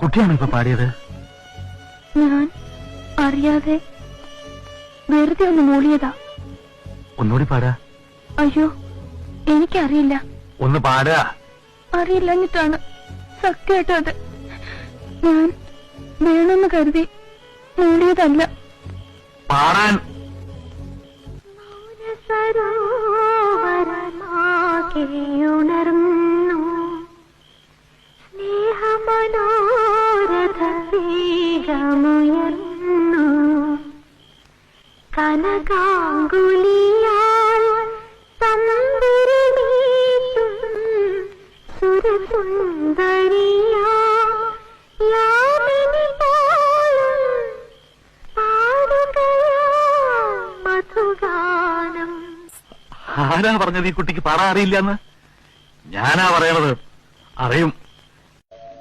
കുട്ടിയാണ് ഇപ്പൊ പാടിയത്? ഞാൻ അറിയാതെ വെറുതെ ഒന്ന് മൂളിയതാ. ഒന്നുകൂടി പാടാ. അയ്യോ, എനിക്കറിയില്ല. ഒന്ന് പാടുക. അറിയില്ലഞ്ഞിട്ടാണ് സത്യമായിട്ട്. അത് ഞാൻ വേണമെന്ന് കരുതി മൂളിയതല്ല. പാടാൻ. ഉണർന്നു സ്നേഹമനോരഥീരമുയർന്നു കനകാങ്കുലിയാൽ തമ്പുരുമീട്ടും സുരസുന്ദരിയാ യാമിനി പോലും പാടുകയാ മധുഗാനം. ആരാ പറഞ്ഞത് ഈ കുട്ടിക്ക് പാടാൻ അറിയില്ലെന്ന്? ഞാനാ പറയണത്. അറിയും.